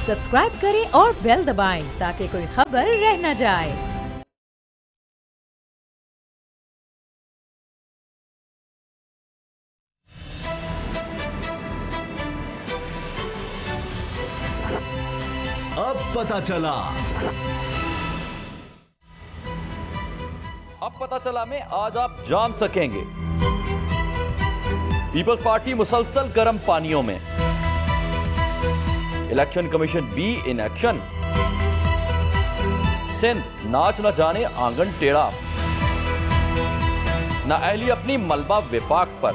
Subscribe करें और bell दबाएं ताकि कोई खबर रह न जाए। अब पता चला। अब पता चला में आज आप जान सकेंगे। पीपल्स पार्टी मुसलसल गर्म पानियों में, election commission be in action, Sindh नाच न जाने आंगन टेढ़ा, नाअहली अपनी मलबा विपाक पर,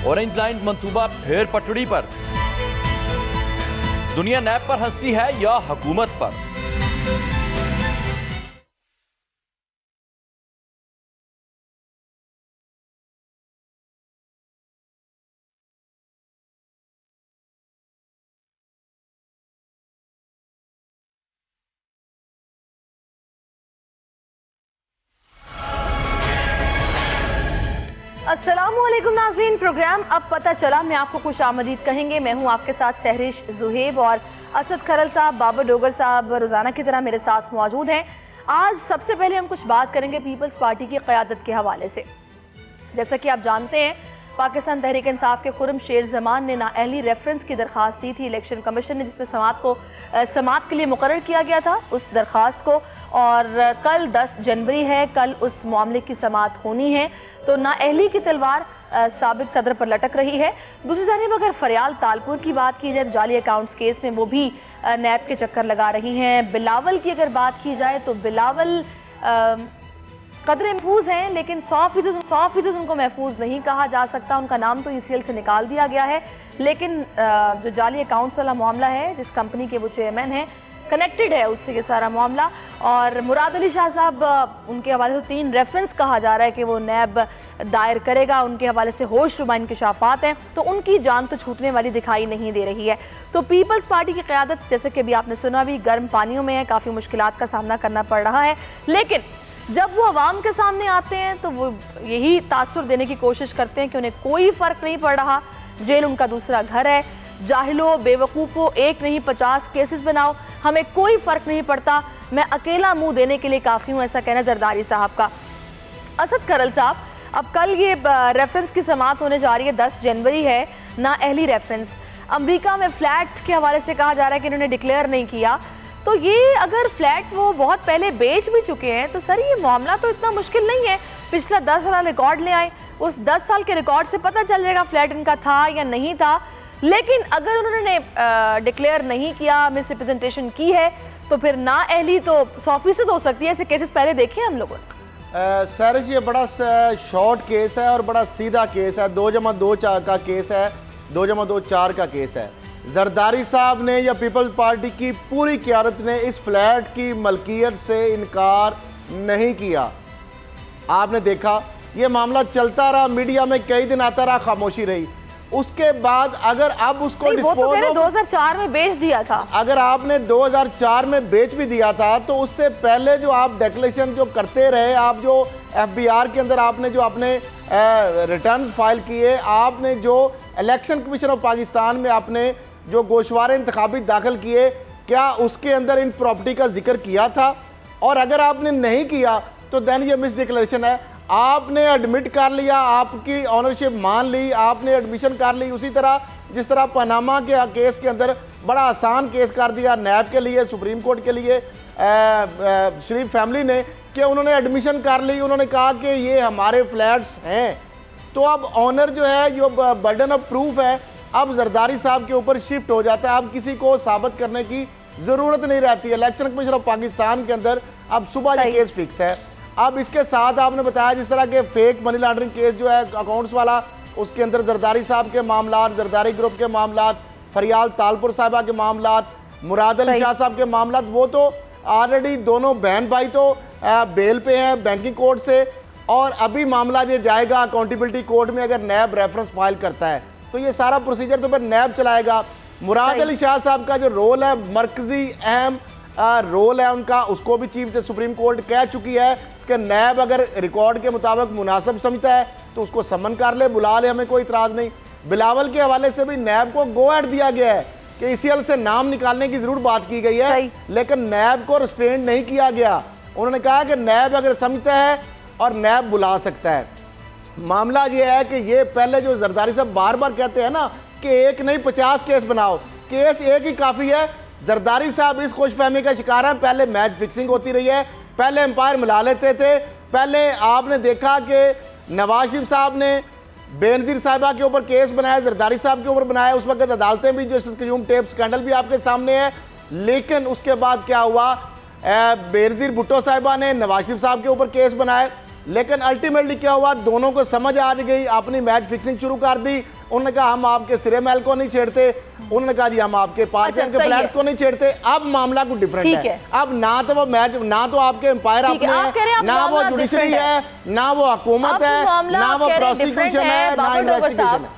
ऑरेंज लाइन मंसूबा फिर पटड़ी पर, दुनिया नैब पर हंसती है या हुकूमत पर। अस्सलामुअलैकुम नाज़रीन, प्रोग्राम अब पता चला में आपको खुश आमदीद कहेंगे। मैं हूं आपके साथ सहरिश जुहेब और असद खरल साहब, बाबर डोगर साहब रोजाना की तरह मेरे साथ मौजूद हैं। आज सबसे पहले हम कुछ बात करेंगे पीपल्स पार्टी की क़यादत के हवाले से। जैसा कि आप जानते हैं, पाकिस्तान तहरीक इंसाफ के खुर्रम शेर जमान ने नाअहली रेफरेंस की दरख्वास्त दी थी इलेक्शन कमीशन ने, जिसमें समाअत के लिए मुकर्रर किया गया था उस दरख्वास्त को, और कल 10 जनवरी है, कल उस मामले की समाअत होनी है। तो नाअहली की तलवार साबिक सदर पर लटक रही है। दूसरी जानिब अगर फरियाल तालपुर की बात की जाए तो जाली अकाउंट्स केस में वो भी नैब के चक्कर लगा रही हैं। बिलावल की अगर बात की जाए तो बिलावल कदरे महफूज हैं, लेकिन 100% उनको महफूज नहीं कहा जा सकता। उनका नाम तो ECL से निकाल दिया गया है, लेकिन जो जाली अकाउंट्स वाला मामला है, जिस कंपनी के वो चेयरमैन हैं, कनेक्टेड है उससे ये सारा मामला। और मुराद अली शाह साहब, उनके हवाले से 3 रेफरेंस कहा जा रहा है कि वो नैब दायर करेगा, उनके हवाले से होशरुबा इंकशाफात हैं, तो उनकी जान तो छूटने वाली दिखाई नहीं दे रही है। तो पीपल्स पार्टी की क़यादत, जैसे कि अभी आपने सुना, भी गर्म पानियों में है, काफ़ी मुश्किलात का सामना करना पड़ रहा है। लेकिन जब वो अवाम के सामने आते हैं तो वो यही तासुर देने की कोशिश करते हैं कि उन्हें कोई फ़र्क नहीं पड़ रहा, जेल उनका दूसरा घर है, जाहिलो बेवकूफ़ो एक नहीं 50 केसेस बनाओ, हमें कोई फ़र्क नहीं पड़ता, मैं अकेला मुंह देने के लिए काफ़ी हूँ, ऐसा कहना जरदारी साहब का। असद खरल साहब, अब कल ये रेफरेंस की समाअत होने जा रही है, 10 जनवरी है, नाअहली रेफरेंस। अमेरिका में फ्लैट के हवाले से कहा जा रहा है कि इन्होंने डिक्लेयर नहीं किया, तो ये अगर फ्लैट वो बहुत पहले बेच भी चुके हैं तो सर ये मामला तो इतना मुश्किल नहीं है। पिछला 10 साल रिकॉर्ड ले आए, उस 10 साल के रिकॉर्ड से पता चल जाएगा फ्लैट इनका था या नहीं था। लेकिन अगर उन्होंने डिक्लेयर नहीं किया, मिस रिप्रेजेंटेशन की है, तो फिर नाअहली तो 100% हो सकती है। ऐसे केसेस पहले देखे हम लोगों ने। सैरिश, ये बड़ा शॉर्ट केस है और बड़ा सीधा केस है, 2+2 का केस है, 2+2 4 का केस है। जरदारी साहब ने या पीपल्स पार्टी की पूरी क़यादत ने इस फ्लैट की मलकियत से इनकार नहीं किया। आपने देखा ये मामला चलता रहा, मीडिया में कई दिन आता रहा, खामोशी रही। उसके बाद अगर अब उसको डिस्पोज 2004 में बेच दिया था, अगर आपने 2004 में बेच भी दिया था तो उससे पहले जो आप डिक्लेरेशन जो करते रहे, आप जो FBR के अंदर आपने जो अपने रिटर्न्स फाइल किए, आपने जो इलेक्शन कमीशन ऑफ पाकिस्तान में आपने जो गोशवारे इंतखाबी दाखिल किए, क्या उसके अंदर इन प्रॉपर्टी का जिक्र किया था? और अगर आपने नहीं किया तो देन ये मिस डिक्लेरेशन है। आपने एडमिट कर लिया, आपकी ऑनरशिप मान ली, आपने एडमिशन कर ली, उसी तरह जिस तरह पनामा के केस के अंदर बड़ा आसान केस कर दिया नैब के लिए, सुप्रीम कोर्ट के लिए, शरीफ फैमिली ने, कि उन्होंने एडमिशन कर ली, उन्होंने कहा कि ये हमारे फ्लैट्स हैं। तो अब ऑनर जो है, जो बर्डन ऑफ प्रूफ है, अब जरदारी साहब के ऊपर शिफ्ट हो जाता है। अब किसी को साबित करने की ज़रूरत नहीं रहती है। इलेक्शन कमीशन ऑफ पाकिस्तान के अंदर अब सुबह ये केस फिक्स है। अब इसके साथ आपने बताया जिस तरह के फेक मनी लॉन्ड्रिंग केस जो है अकाउंट्स वाला, उसके अंदर जरदारी साहब के मामला, जरदारी ग्रुप के मामला, फरियाल तालपुर साहिबा के मामला, मुराद अली शाह साहब के मामला, वो तो ऑलरेडी दोनों बहन भाई तो बेल पे हैं बैंकिंग कोर्ट से, और अभी मामला ये जाएगा अकाउंटेबिलिटी कोर्ट में। अगर नैब रेफरेंस फाइल करता है तो ये सारा प्रोसीजर तो फिर नैब चलाएगा। मुराद अली शाह साहब का जो रोल है, मरकजी अहम रोल है उनका, उसको भी चीफ जस्टिस सुप्रीम कोर्ट कह चुकी है कि नैब अगर रिकॉर्ड के मुताबिक मुनासिब समझता है तो उसको समन कर ले, बुला ले, हमें कोई इतराज़ नहीं। बिलावल के हवाले से भी नैब को गो एड दिया गया है कि ECL से नाम निकालने की जरूर बात की गई है, लेकिन नैब को रिस्ट्रेंट नहीं किया गया। उन्होंने कहा कि नैब अगर समझता है और नैब बुला सकता है। मामला ये है कि ये पहले जो जरदारी साहब बार बार कहते हैं ना कि एक नहीं 50 केस बनाओ, केस एक ही काफ़ी है। जरदारी साहब इस खुशफहमी का शिकार हैं, पहले मैच फिक्सिंग होती रही है, पहले एम्पायर मिला लेते थे। पहले आपने देखा कि नवाज शरीफ साहब ने बेनज़ीर साहिबा के ऊपर केस बनाया, जरदारी साहब के ऊपर बनाया, उस वक्त अदालतें भी, जो क्यूम टेप स्कैंडल भी आपके सामने है। लेकिन उसके बाद क्या हुआ, बेनज़ीर भुट्टो साहिबा ने नवाज शरीफ साहब के ऊपर केस बनाए, लेकिन अल्टीमेटली क्या हुआ, दोनों को समझ आ गई, अपनी मैच फिक्सिंग शुरू कर दी। उन्होंने कहा हम आपके सिरे महल को नहीं छेड़ते, उन्होंने कहा जी हम आपके पार्लियामेंट के फ्लैट को नहीं छेड़ते। अब मामला कुछ डिफरेंट है। अब ना तो वो मैच, ना तो आपके एम्पायर अपने हैं, ना वो जुडिशरी है, ना वो हुकूमत है, ना वो प्रोसिक्यूशन है, ना इन्वेस्टिगेशन है।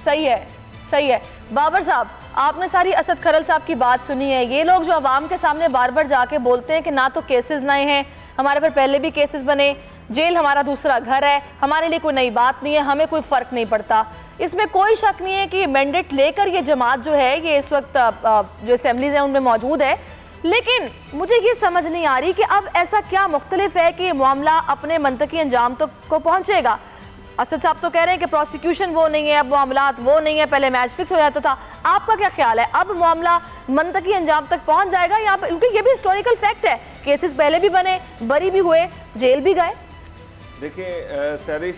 सही है, सही है। बाबर साहब, आपने सारी असद खरल साहब की बात सुनी है। ये लोग जो अवाम के सामने बार बार जाके बोलते हैं कि ना तो केसेस नए हैं, हमारे पर पहले भी केसेस बने, जेल हमारा दूसरा घर है, हमारे लिए कोई नई बात नहीं है, हमें कोई फ़र्क नहीं पड़ता। इसमें कोई शक नहीं है कि मैंडेट लेकर ये जमात जो है ये इस वक्त जो असेंबलीज हैं उनमें मौजूद है। लेकिन मुझे ये समझ नहीं आ रही कि अब ऐसा क्या मुख्तलिफ है कि मामला अपने मंतकी अंजाम तक को पहुँचेगा। असद साहब तो कह रहे हैं कि प्रोसिक्यूशन वो नहीं है, अब मामलात वो नहीं है, पहले मैच फिक्स हो जाता था। आपका क्या ख्याल है, अब मामला मंतकी अंजाम तक पहुंच जाएगा यहाँ पर? क्योंकि ये भी हिस्टोरिकल फैक्ट है, केसेस पहले भी बने, बरी भी हुए, जेल भी गए। देखिए सैरिश,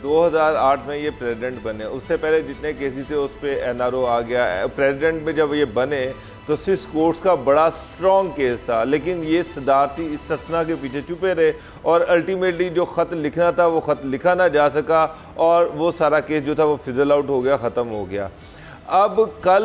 2008 में ये प्रेसिडेंट बने, उससे पहले जितने केसेस थे उस पर NRO आ गया। प्रेसिडेंट में जब ये बने तो स्विस कोर्ट्स का बड़ा स्ट्रॉन्ग केस था, लेकिन ये सदारती इस्तिस्ना के पीछे छुपे रहे और अल्टीमेटली जो ख़त लिखना था वो ख़त लिखा ना जा सका और वो सारा केस जो था वो फिजल आउट हो गया, ख़त्म हो गया। अब कल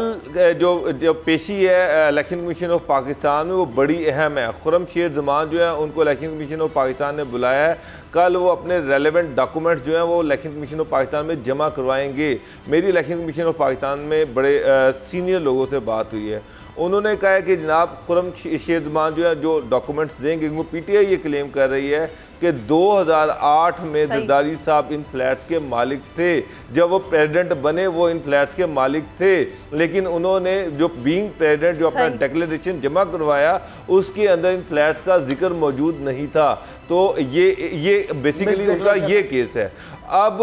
जो पेशी है इलेक्शन कमीशन ऑफ पाकिस्तान में वो बड़ी अहम है। खुर्रम शेर जमान जो है उनको इलेक्शन कमीशन ऑफ पाकिस्तान ने बुलाया है। कल वो अपने रेलेवेंट डॉक्यूमेंट्स जो हैं वो इलेक्शन कमीशन ऑफ पाकिस्तान में जमा करवाएंगे। मेरी इलेक्शन कमीशन ऑफ पाकिस्तान में बड़े सीनियर लोगों से बात हुई है, उन्होंने कहा है कि जनाब खुर्रम शेर जमान जो है जो डॉक्यूमेंट्स देंगे, वो PTI ये क्लेम कर रही है कि 2008 में जरदारी साहब इन फ्लैट्स के मालिक थे। जब वो प्रेसिडेंट बने वो इन फ्लैट्स के मालिक थे, लेकिन उन्होंने जो बीइंग प्रेसिडेंट जो अपना डिक्लेरेशन जमा करवाया उसके अंदर इन फ्लैट्स का जिक्र मौजूद नहीं था। तो ये बेसिकली उनका ये केस है। अब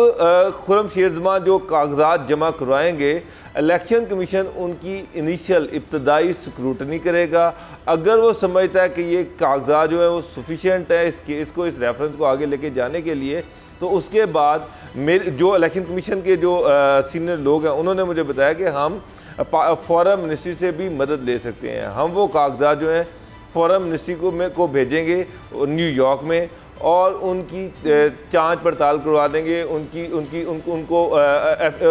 खुर्रम शेर जमान जो कागजात जमा करवाएंगे, इलेक्शन कमीशन उनकी इनिशियल इब्तदाई स्क्रूटनी करेगा। अगर वो समझता है कि ये कागजात जो है वो सफिशिएंट है इस केस को, इस रेफरेंस को आगे लेके जाने के लिए, तो उसके बाद मेरे जो इलेक्शन कमीशन के जो सीनियर लोग हैं उन्होंने मुझे बताया कि हम फॉरेन मिनिस्ट्री से भी मदद ले सकते हैं। हम वो कागजात जो हैं फॉरेन मिनिस्ट्री को भेजेंगे न्यूयॉर्क में और उनकी जांच पड़ताल करवा देंगे, उनको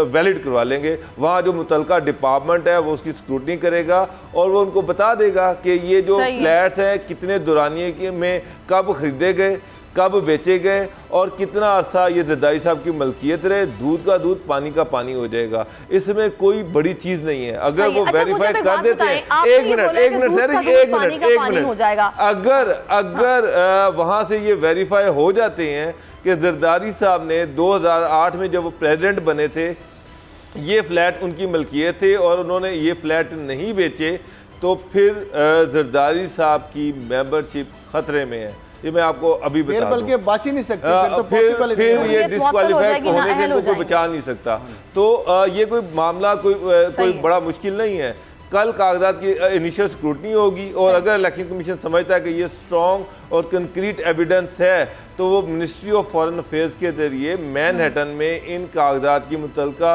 वैलिड करवा लेंगे। वहाँ जो मुतलका डिपार्टमेंट है वो उसकी स्क्रूटनी करेगा और वो उनको बता देगा कि ये जो फ्लैट्स हैं कितने दुरानिये में कब खरीदे गए, कब बेचे गए और कितना अरसा ये जरदारी साहब की मलकियत रहे। दूध का दूध, पानी का पानी हो जाएगा। इसमें कोई बड़ी चीज नहीं है। अगर वो वेरीफाई कर देते हैं, एक मिनट अगर वहां से ये वेरीफाई हो जाते हैं कि जरदारी साहब ने 2008 में जब वो प्रेसिडेंट बने थे ये फ्लैट उनकी मलकियत थे और उन्होंने ये फ्लैट नहीं बेचे, तो फिर जरदारी साहब की मेंबरशिप खतरे में है। ये मैं आपको अभी बता दूं, बल्कि बच ही नहीं सकते, फिर ये डिस्क्वालीफाई होने से इनको कोई बचा नहीं सकता। तो ये कोई मामला कोई बड़ा मुश्किल नहीं है। कल कागजात की इनिशियल स्क्रूटनी होगी और अगर इलेक्शन कमीशन समझता है कि ये स्ट्रॉन्ग और कंक्रीट एविडेंस है तो वो मिनिस्ट्री ऑफ फॉरेन अफेयर्स के जरिए मैनहट्टन में इन कागजात की मुतलका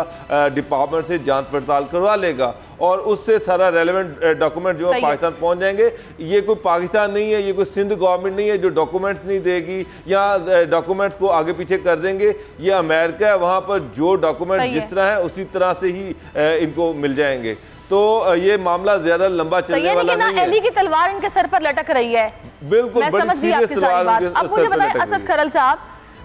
डिपार्टमेंट से जांच पड़ताल करवा लेगा और उससे सारा रेलेवेंट डॉक्यूमेंट जो है पाकिस्तान पहुंच जाएंगे। ये कोई पाकिस्तान नहीं है, ये कोई सिंध गवर्नमेंट नहीं है जो डॉक्यूमेंट्स नहीं देगी या डॉक्यूमेंट्स को आगे पीछे कर देंगे। ये अमेरिका है, वहाँ पर जो डॉक्यूमेंट जिस तरह है उसी तरह से ही इनको मिल जाएंगे। तो ये मामला ज्यादा लंबा चलने वाला नहीं है। एली की तलवार इनके सर पर लटक रही है। बिल्कुल, मैं समझ गई आपकी सारी बात। अब मुझे बताएं असद खरल साहब,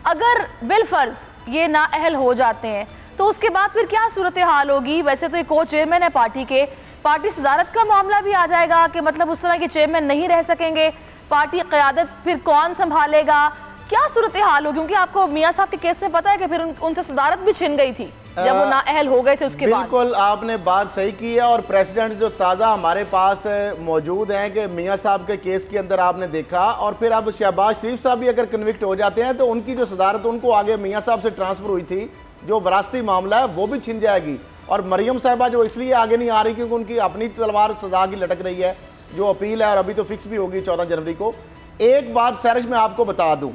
अगर बिलफर्ज ये नाअहल हो जाते हैं तो उसके बाद फिर क्या सूरत हाल होगी? वैसे तो ये को चेयरमैन है पार्टी के, पार्टी सदारत का मामला भी आ जाएगा कि मतलब उस तरह के चेयरमैन नहीं रह सकेंगे, पार्टी क़यादत फिर कौन संभालेगा, क्या सूरत हाल होगी? क्योंकि आपको मियाँ साहब के केस में पता है कि फिर उनसे सदारत भी छिन गई थी। जब वो नाअहल हो गए थे उसके बाद। बिल्कुल आपने बात सही की है। और प्रेसिडेंट जो ताज़ा हमारे पास मौजूद हैं कि मियां साहब के केस के अंदर आपने देखा, और फिर अब शहबाज शरीफ साहब भी अगर कन्विक्ट हो जाते हैं तो उनकी जो सदारत उनको आगे मियां साहब से ट्रांसफ़र हुई थी, जो वरासती मामला है वो भी छिन जाएगी। और मरियम साहिबा जो इसलिए आगे नहीं आ रही क्योंकि उनकी अपनी तलवार सजा की लटक रही है, जो अपील है, और अभी तो फिक्स भी होगी 14 जनवरी को। एक बात सैरिश मैं आपको बता दूं,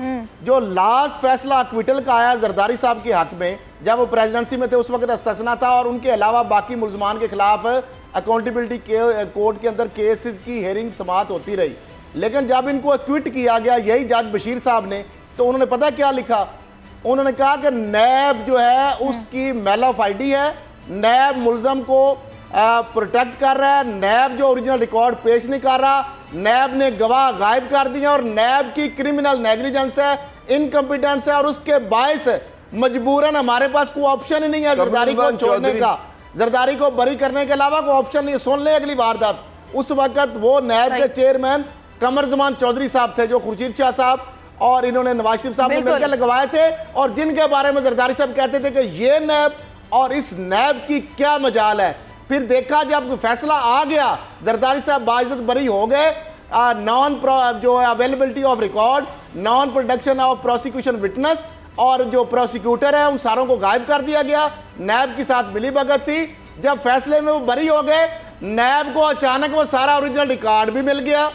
जो लास्ट फैसला अक्विटल का आया जरदारी साहब के हक में, जब वो प्रेसिडेंसी में थे उस वक्त इस्तिस्ना था, और उनके अलावा बाकी मुलजमान के खिलाफ अकाउंटेबिलिटी कोर्ट के अंदर केसेस की हेयरिंग समाअत होती रही। लेकिन जब इनको एक्विट किया गया यही जज बशीर साहब ने, तो उन्होंने पता क्या लिखा? उन्होंने कहा कि नैब जो है उसकी मेल ऑफ आईडी है, नैब मुलजम को प्रोटेक्ट कर रहा है, नैब जो ओरिजिनल रिकॉर्ड पेश नहीं कर रहा, नैब ने गवाह गायब कर दिया, और नैब की क्रिमिनल नेग्लिजेंस है, इनकम्पिटेंस है, और उसके बायस मजबूरन हमारे पास कोई ऑप्शन ही नहीं है जरदारी को छोड़ने का, जरदारी को बरी करने के अलावा कोई ऑप्शन नहीं है। सुन ले अगली वारदात, उस वक्त वो नैब के चेयरमैन कमर जमान चौधरी साहब थे, जो खुर्शीद शाह साहब और इन्होंने नवाज शरीफ साहब ने मिलकर लगवाए थे, और जिनके बारे में जरदारी साहब कहते थे कि ये नैब और इस नैब की क्या मजाल है। फिर देखा जब फैसला आ गया, जरदारी साहब बाइज्जत बरी हो गए, नॉन जो availability of record, non production of prosecution witness, और जो प्रोसिक्यूटर है उन सारों को गायब कर दिया गया। नैब के साथ मिली भगत थी। जब फैसले में वो बरी हो गए, नैब को अचानक वो सारा ओरिजिनल रिकॉर्ड भी मिल गया,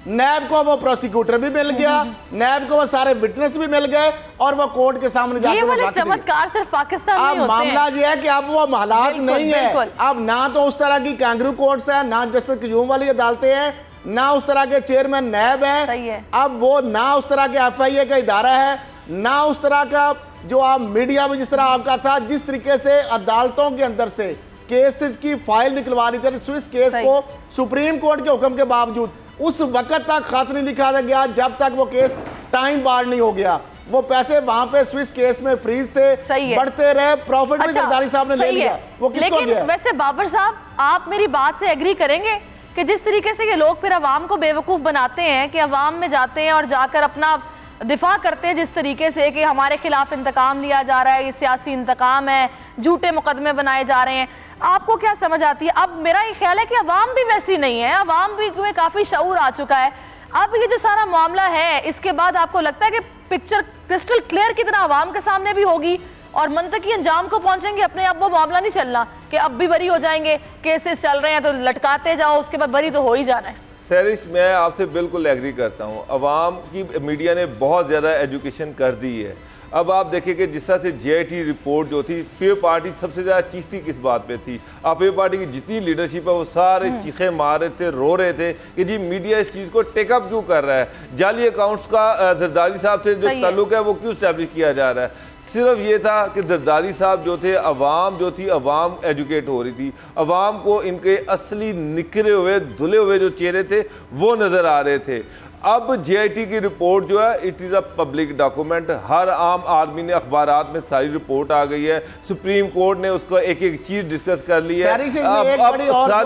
नैब को वो प्रोसिक्यूटर भी मिल गया, नैब को वो सारे विटनेस भी मिल गए, और वो कोर्ट के सामने जाके वो चमत्कार सिर्फ पाकिस्तान में होते हैं। मामला ये है कि अब वो हालात नहीं है, अब ना तो उस तरह की कैंगरू कोर्ट्स है, ना जस्टिस क्यूम वाली अदालतें हैं, ना उस तरह के चेयरमैन नैब है, अब वो ना उस तरह के FIA का इदारा है, ना उस तरह का जो आप मीडिया में जिस तरह आपका था, जिस तरीके से अदालतों के अंदर से केसेस की फाइल निकलवा रही थी, स्विस केस को सुप्रीम कोर्ट के हुक्म के बावजूद उस वक्त तक खत नहीं लिखा गया जब तक वो केस टाइम बार नहीं हो गया। वो पैसे वहां पे स्विस केस में फ्रीज थे, बढ़ते रहे, प्रॉफिट भी जरदारी साहब ने ले लिया। वो किसको लेकिन वैसे बाबर साहब, आप मेरी बात से एग्री करेंगे कि जिस तरीके से ये लोग फिर अवाम को बेवकूफ बनाते हैं, कि अवाम में जाते हैं और जाकर अपना दिफा करते हैं जिस तरीके से कि हमारे खिलाफ इंतकाम लिया जा रहा है, ये सियासी इंतकाम है, झूठे मुकदमे बनाए जा रहे हैं, आपको क्या समझ आती है? अब मेरा ये ख्याल है कि अवाम भी वैसी नहीं है, अवाम भी में काफ़ी शऊर आ चुका है। अब ये जो सारा मामला है, इसके बाद आपको लगता है कि पिक्चर क्रिस्टल क्लियर की तरह अवाम के सामने भी होगी और मंतकी अंजाम को पहुंचेंगे? अपने आप वो मामला नहीं चलना कि अब भी बरी हो जाएंगे, केसेस चल रहे हैं तो लटकाते जाओ, उसके बाद बरी तो हो ही जाना है। सैरिश, मैं आपसे बिल्कुल एग्री करता हूँ। अवाम की मीडिया ने बहुत ज़्यादा एजुकेशन कर दी है। अब आप देखिए कि जिस तरह से JIT रिपोर्ट जो थी, पीपल पार्टी सबसे ज़्यादा चीखती किस बात पे थी? आप पीपल पार्टी की जितनी लीडरशिप है वो सारे चीखे मार रहे थे, रो रहे थे कि जी मीडिया इस चीज़ को टेकअप क्यों कर रहा है, जाली अकाउंट्स का जरदारी साहब से जो ताल्लुक है वो क्यों स्टैब्लिश किया जा रहा है। सिर्फ ये था कि जरदारी साहब जो थे, अवाम जो थी, अवाम एजुकेट हो रही थी, अवाम को इनके असली निखरे हुए धुले हुए जो चेहरे थे वो नज़र आ रहे थे। अब JIT की रिपोर्ट जो है, it is a public document, हर आम आदमी ने अखबारात में सारी रिपोर्ट आ गई है, सुप्रीम कोर्ट ने उसको एक एक चीज़ डिस्कस कर ली है।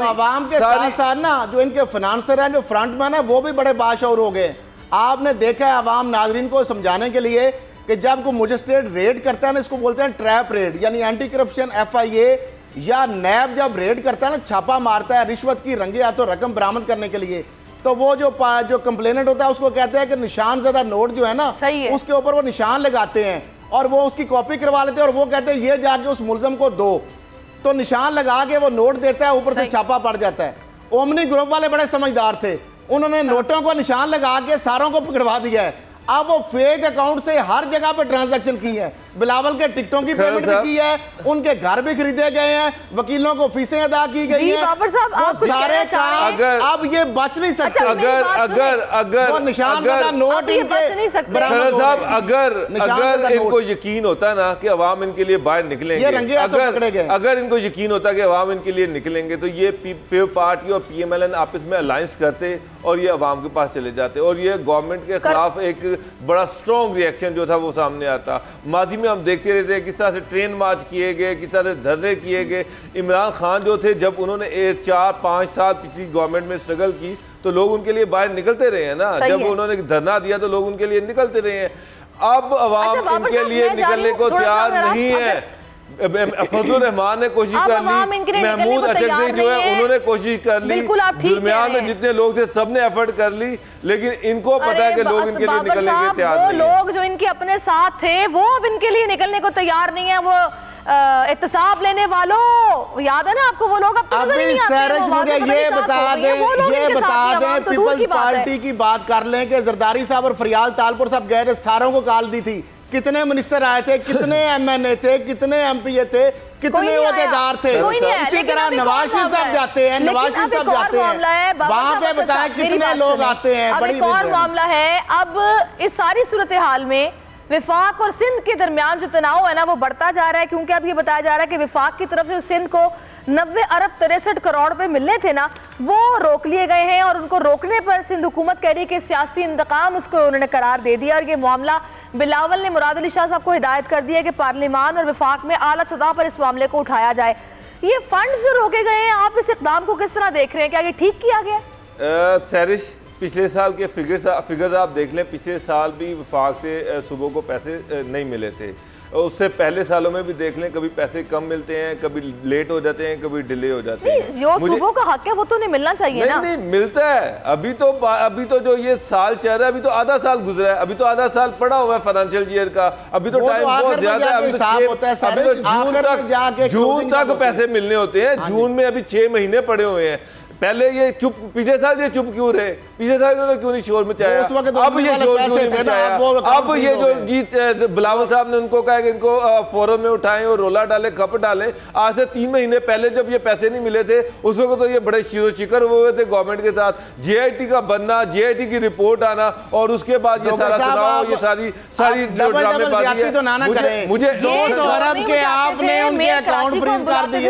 अवाम के साथ साथ ना जो इनके फाइनेंसर हैं, जो फ्रंटमैन है, वो भी बड़े बाशऊर हो गए। आपने देखा है अवाम नाजरीन को समझाने के लिए कि जब को मजिस्ट्रेट रेड करता है ना, इसको बोलते हैं ट्रैप रेड, यानी एंटी करप्शन FIA या नैब जब रेड करता है ना, छापा मारता है रिश्वत की रंगे हाथों रकम बरामद करने के लिए, तो वो जो कंप्लेनेंट होता है उसको कहते हैं कि निशान ज़्यादा नोट जो है ना, उसके ऊपर वो निशान लगाते हैं और वो उसकी कॉपी करवा लेते हैं, और वो कहते हैं ये जाके उस मुलजम को दो, तो निशान लगा के वो नोट देता है, ऊपर से छापा पड़ जाता है। ओमनी ग्रुप वाले बड़े समझदार थे, उन्होंने नोटों को निशान लगा के सारों को पकड़वा दिया है। अब वो फेक अकाउंट से हर जगह पे ट्रांजैक्शन की है, बिलावल के टिकटों की पेमेंट भी की है, उनके घर भी खरीदे गए हैं, वकीलों को फीसें अदा की गई हैं, सारे काम अब ये बच नहीं सकते। अगर निशान नोट अगर इनको यकीन होता ना कि अवाम इनके लिए बाहर निकलेंगे, अगर इनको यकीन होता कि अवाम इनके लिए निकलेंगे, तो ये पीपल पार्टी और PMLN आपस में अलायंस करते और ये अवाम के पास चले जाते, और ये गवर्नमेंट के खिलाफ एक बड़ा स्ट्रॉन्ग रिएक्शन जो था वो सामने आता। माजी में हम देखते रहते हैं किस तरह से ट्रेन मार्च किए गए, किस तरह से धरने किए गए। इमरान खान जो थे, जब उन्होंने 4-5 साल पिछली गवर्नमेंट में स्ट्रगल की तो लोग उनके लिए बाहर निकलते रहे हैं ना, जब उन्होंने धरना दिया तो लोग उनके लिए निकलते रहे हैं। अब अवाम इनके लिए निकलने को तैयार नहीं है। फजलुर रहमान ने कोशिश कर ली, महमूद अशरफी जो है उन्होंने कोशिश कर ली, दरमियान में जितने लोग थे सबने एफर्ट कर ली, लेकिन इनको पता है कि लोग इनके लिए निकलने के तैयार नहीं है। लोग जो इनके अपने साथ थे वो अब इनके लिए निकलने को तैयार नहीं है। वो एहतसाब लेने वालों, याद है ना आपको, वो लोग अब अभी सैरिश मुझे ये बता दें पीपल्स पार्टी की बात कर लें कि जरदारी साहब और फरियाल तालपुर साहब गए थे, सारों को कॉल दी थी, कितने मिनिस्टर आए थे, कितने एमएनए थे, कितने एमपीए थे, कितने ओहदेदार थे। इसी तरह नवाज शरीफ साहब जाते हैं, नवाज शरीफ साहब जाते हैं, वहां पे बताएं कितने लोग आते हैं। बड़ी और मामला है अब इस सारी सूरत हाल में विफाक और सिंध के दरमियान जो तनाव है ना वो बढ़ता जा रहा है, क्योंकि अब ये बताया जा रहा है कि विफाक की तरफ से सिंध को 90 अरब 63 करोड़ रुपए मिलने थे ना, वो रोक लिए गए हैं और उनको रोकने पर सिंध हुकूमत कह रही है कि सियासी इंतकाम उसको उन्होंने करार दे दिया। और ये मामला बिलावल ने मुराद अली शाह साहब को हिदायत कर दी है कि पार्लिमान और विफाक में आला सतह पर इस मामले को उठाया जाए। ये फंड्स जो रोके गए हैं, आप इस इक़दाम को किस तरह देख रहे हैं, क्या ये ठीक किया गया? सैरिश, पिछले साल के फिगर्स आप देख लें, पिछले साल भी वफाक से सूबों को पैसे नहीं मिले थे, उससे पहले सालों में भी देख लें, कभी पैसे कम मिलते हैं, कभी लेट हो जाते हैं, कभी डिले हो जाते हैं। जो सूबों का हक है वो तो नहीं मिलना चाहिए ना? नहीं मिलता है। अभी तो जो ये साल चल रहा है, अभी तो आधा साल गुजरा है, अभी तो आधा साल पड़ा हुआ है फाइनेंशियल ईयर का, अभी तो टाइम बहुत ज्यादा है। अभी तो जून तक पैसे मिलने होते हैं, जून में अभी 6 महीने पड़े हुए हैं। पहले ये चुप, पिछले साल ये चुप क्यों रहे, पिछले साल इन्होंने क्यों नहीं शोर मचाया, अब ये शोर क्यों नहीं मचाया? अब ये जो जीत बिलावल साहब ने उनको कहा कि इनको फोरम में उठाएं और रोला डालें, खप डालें। आज से 3 महीने पहले जब ये पैसे नहीं मिले थे उस वक्त तो ये बड़े शिरो शिकर हुए थे गवर्नमेंट के साथ, जेआईटी का बनना, जेआईटी की रिपोर्ट आना और उसके बाद ये सारा चुनाव, ये सारी ड्रामेबाजी है। मुझे 200 अरब के आपने उनके अकाउंट फ्रीज कर दिए,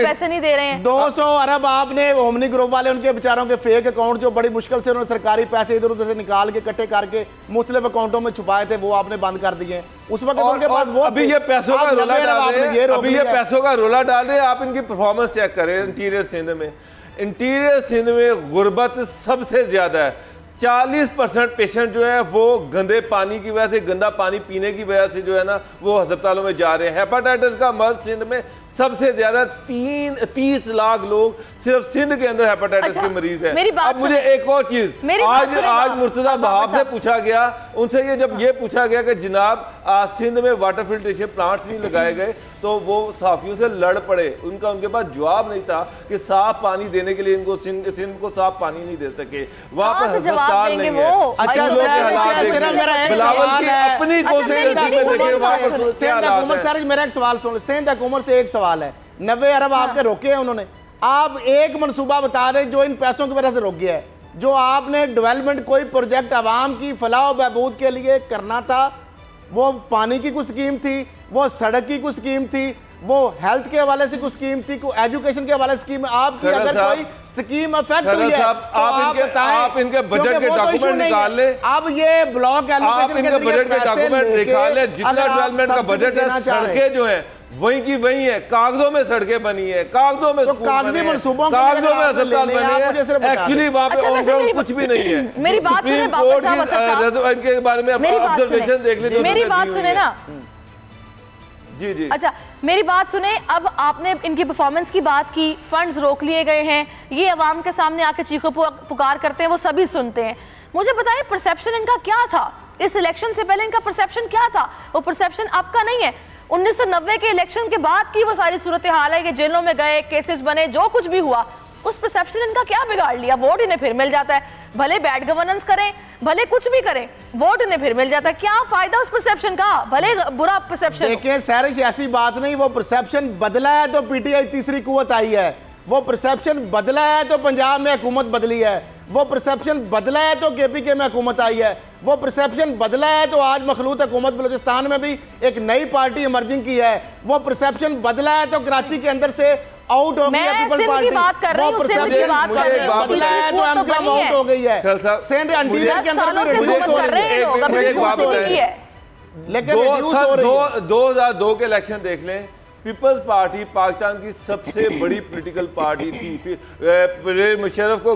पैसे नहीं दे रहे हैं। 200 अरब आपने ओमनी ग्रुप वाले उनके बेचारों के फेक अकाउंट जो बड़ी मुश्किल से उन्होंने सरकारी पैसे इधर उधर से निकाल के इकट्ठे करके मुख्तलिफ अकाउंटों में छुपाए थे, वो आपने बंद कर दिए। उस वक्त उनके पास वो अभी ये पैसों का रोला डाल रहे हैं, अभी ये पैसों का रोला डाल रहे हैं। आप इनकी परफॉर्मेंस चेक करें इंटीरियर सिंध में, इंटीरियर सिंध में गुर्बत सबसे ज्यादा है। 40% पेशेंट जो है वो गंदे पानी की वजह से, गंदा पानी पीने की वजह से जो है ना वो अस्पतालों में जा रहे हैं। हेपेटाइटिस का मर्ज सिंध में सबसे ज्यादा 30 लाख लोग सिर्फ सिंध के अंदर हेपेटाइटिस के मरीज हैं। अब मुझे एक और चीज, आज मुर्तजा बहाब से पूछा गया, उनसे ये जब ये पूछा गया कि जनाब सिंध में वाटर फिल्ट्रेशन प्लांट नहीं लगाए गए, तो वो साफियों से लड़ पड़े। उनके पास जवाब नहीं था कि साफ पानी देने के लिए इनको सिंध को साफ पानी नहीं दे सके, वहां पर अस्पताल नहीं है। अपनी कोशिश, मेरा एक सवाल सुन, सिंध हुकूमत से एक सवाल है, 90 अरब आपके रोके हैं उन्होंने, आप एक मनसूबा बता रहे जो इन पैसों की वजह से रोक गया है, जो आपने डेवलपमेंट कोई प्रोजेक्ट आवाम की फलाह और बहबूद के लिए करना था, वो पानी की कुछ स्कीम थी, वो सड़क की कुछ स्कीम थी, वो हेल्थ के हवाले से कुछ स्कीम थी, कोई एजुकेशन के हवाले से स्कीम, आपकी अगर कोई स्कीम अफेक्ट हुई है तो आप इनके बजट के डॉक्यूमेंट निकाल ले। अब ये ब्लॉक एलोकेशन के बजट के डॉक्यूमेंट निकाल ले, जितना डेवलपमेंट का बजट है, सड़कें जो है वही की वही है, कागजों में सड़कें बनी है, कागजों में कागजी मंसूबों कागजों में अस्पताल बने हैं, एक्चुअली वहां पे ऑन ग्राउंड कुछ भी नहीं है। मेरी बात सुने इनके बारे में ऑब्जर्वेशन देख लीजिए, मेरी बात सुने ना जी जी। अच्छा मेरी बात सुने, अब आपने इनकी परफॉर्मेंस की बात की, फंड्स रोक लिए गए हैं, ये अवाम के सामने आके चीखो पुकार करते हैं, वो सभी सुनते हैं। मुझे बताएं परसेप्शन इनका क्या था इस इलेक्शन से पहले, इनका परसेप्शन क्या था? वो परसेप्शन आपका नहीं है, 1990 के इलेक्शन के बाद की वो सारी सूरत हाल है कि जेलों में गए, केसेस बने, जो कुछ भी हुआ, उस परसेप्शन इनका क्या बिगाड़ लिया? वोट इन्हें फिर मिल जाता है, भले बैड गवर्नेंस करें, भले कुछ भी करें, वोट इन्हें फिर मिल जाता है। क्या फायदा उस परसेप्शन का, भले बुरा परसेप्शन? देखिए सैरिश, ऐसी बात नहीं, वो परसेप्शन बदला है तो पीटीआई तीसरी कुव्वत आई है, वो परसेप्शन बदला है तो पंजाब में हुकूमत बदली है, वो परसेप्शन बदला है तो केपीके में हुकूमत आई है, वो परसेप्शन बदला है तो आज मखलूत हुकूमत बलूचिस्तान में भी एक नई पार्टी इमर्जिंग की है, वो परसेप्शन बदला है तो कराची के अंदर से आउट हो गई है पीपल्स पार्टी, वो परसेप्शन बदला है तो एमक्यूएम आउट हो गई है, सिंध इंटीरियर के अंदर भी रिड्यूस हो रही है। लेकिन 2002 के इलेक्शन देख लें, पीपल्स पार्टी पाकिस्तान की सबसे बड़ी पॉलिटिकल पार्टी थी। मुशर्रफ को